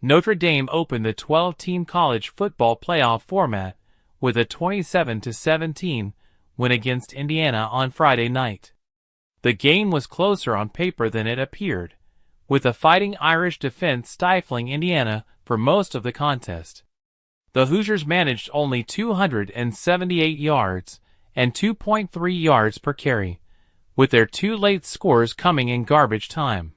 Notre Dame opened the 12-team college football playoff format with a 27-17 win against Indiana on Friday night. The game was closer on paper than it appeared, with the Fighting Irish defense stifling Indiana for most of the contest. The Hoosiers managed only 278 yards and 2.3 yards per carry, with their two late scores coming in garbage time.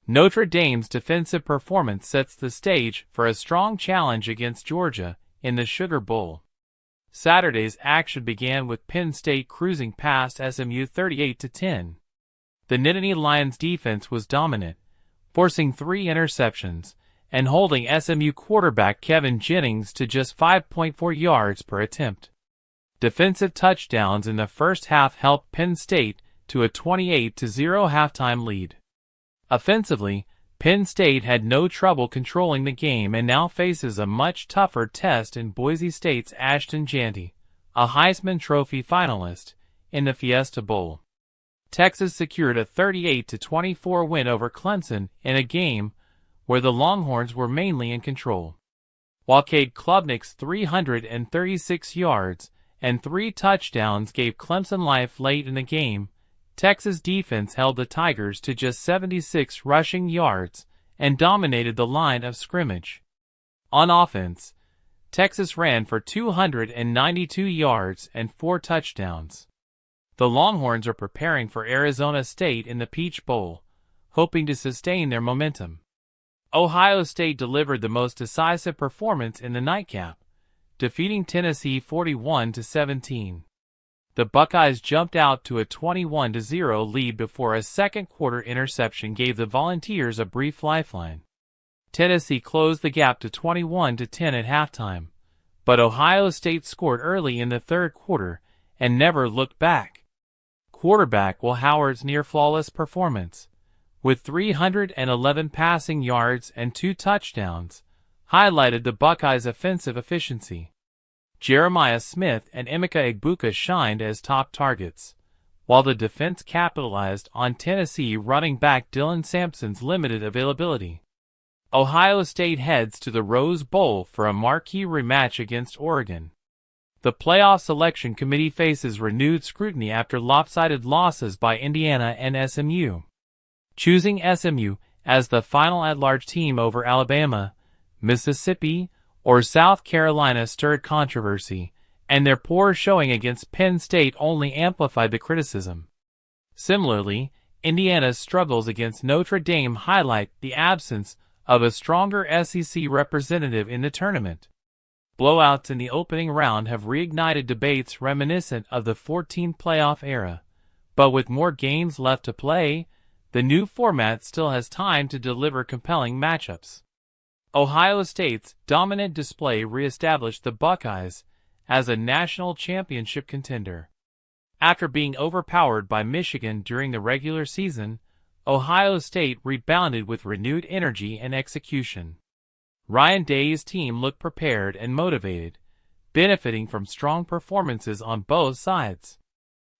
Notre Dame's defensive performance sets the stage for a strong challenge against Georgia in the Sugar Bowl. Saturday's action began with Penn State cruising past SMU 38-10. The Nittany Lions defense was dominant, forcing 3 interceptions and holding SMU quarterback Kevin Jennings to just 5.4 yards per attempt. Defensive touchdowns in the first half helped Penn State to a 28-0 halftime lead. Offensively, Penn State had no trouble controlling the game and now faces a much tougher test in Boise State's Ashton Jeanty, a Heisman Trophy finalist, in the Fiesta Bowl. Texas secured a 38-24 win over Clemson in a game where the Longhorns were mainly in control. While Cade Klubnik's 336 yards and 3 touchdowns gave Clemson life late in the game, Texas defense held the Tigers to just 76 rushing yards and dominated the line of scrimmage. On offense, Texas ran for 292 yards and 4 touchdowns. The Longhorns are preparing for Arizona State in the Peach Bowl, hoping to sustain their momentum. Ohio State delivered the most decisive performance in the nightcap, defeating Tennessee 41-17. The Buckeyes jumped out to a 21-0 lead before a second-quarter interception gave the Volunteers a brief lifeline. Tennessee closed the gap to 21-10 at halftime, but Ohio State scored early in the third quarter and never looked back. Quarterback Will Howard's near-flawless performance, with 311 passing yards and 2 touchdowns, highlighted the Buckeyes' offensive efficiency. Jeremiah Smith and Emeka Egbuka shined as top targets, while the defense capitalized on Tennessee running back Dylan Sampson's limited availability. Ohio State heads to the Rose Bowl for a marquee rematch against Oregon. The playoff selection committee faces renewed scrutiny after lopsided losses by Indiana and SMU. Choosing SMU as the final at-large team over Alabama, Mississippi, or South Carolina stirred controversy, and their poor showing against Penn State only amplified the criticism. Similarly, Indiana's struggles against Notre Dame highlight the absence of a stronger SEC representative in the tournament. Blowouts in the opening round have reignited debates reminiscent of the 14 playoff era, but with more games left to play, the new format still has time to deliver compelling matchups. Ohio State's dominant display reestablished the Buckeyes as a national championship contender. After being overpowered by Michigan during the regular season, Ohio State rebounded with renewed energy and execution. Ryan Day's team looked prepared and motivated, benefiting from strong performances on both sides.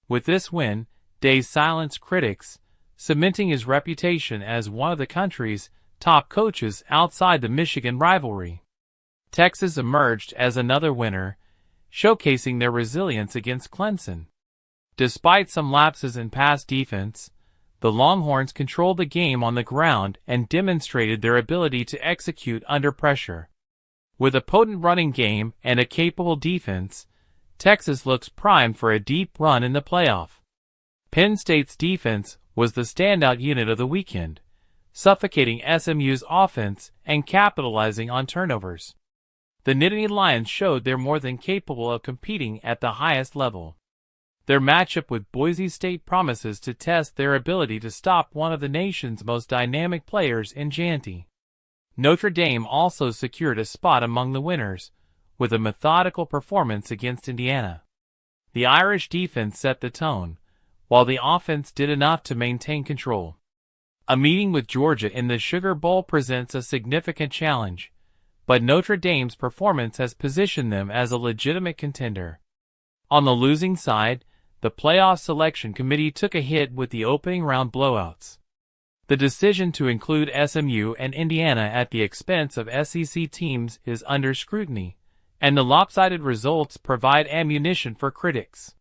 With this win, Day silenced critics, cementing his reputation as one of the country's top coaches outside the Michigan rivalry. Texas emerged as another winner, showcasing their resilience against Clemson. Despite some lapses in pass defense, the Longhorns controlled the game on the ground and demonstrated their ability to execute under pressure. With a potent running game and a capable defense, Texas looks primed for a deep run in the playoff. Penn State's defense was the standout unit of the weekend, suffocating SMU's offense and capitalizing on turnovers. The Nittany Lions showed they're more than capable of competing at the highest level. Their matchup with Boise State promises to test their ability to stop one of the nation's most dynamic players in Jeanty. Notre Dame also secured a spot among the winners, with a methodical performance against Indiana. The Irish defense set the tone, while the offense did enough to maintain control. A meeting with Georgia in the Sugar Bowl presents a significant challenge, but Notre Dame's performance has positioned them as a legitimate contender. On the losing side, the playoff selection committee took a hit with the opening round blowouts. The decision to include SMU and Indiana at the expense of SEC teams is under scrutiny, and the lopsided results provide ammunition for critics.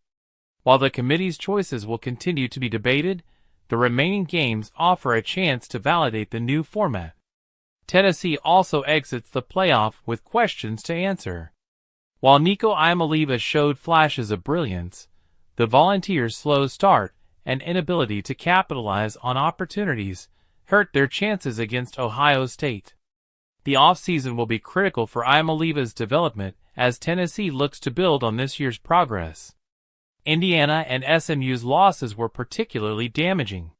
While the committee's choices will continue to be debated, the remaining games offer a chance to validate the new format. Tennessee also exits the playoff with questions to answer. While Nico Iamaleava showed flashes of brilliance, the Volunteers' slow start and inability to capitalize on opportunities hurt their chances against Ohio State. The offseason will be critical for Iamaleava's development as Tennessee looks to build on this year's progress. Indiana and SMU's losses were particularly damaging.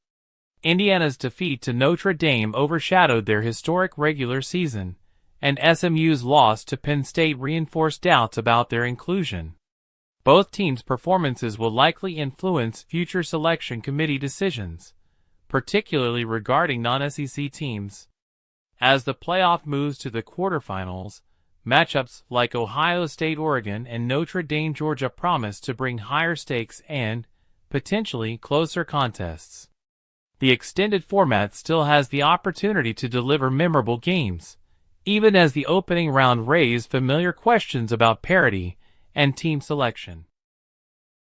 Indiana's defeat to Notre Dame overshadowed their historic regular season, and SMU's loss to Penn State reinforced doubts about their inclusion. Both teams' performances will likely influence future selection committee decisions, particularly regarding non-SEC teams. As the playoff moves to the quarterfinals, matchups like Ohio State-Oregon and Notre Dame-Georgia promise to bring higher stakes and, potentially, closer contests. The extended format still has the opportunity to deliver memorable games, even as the opening round raised familiar questions about parity and team selection.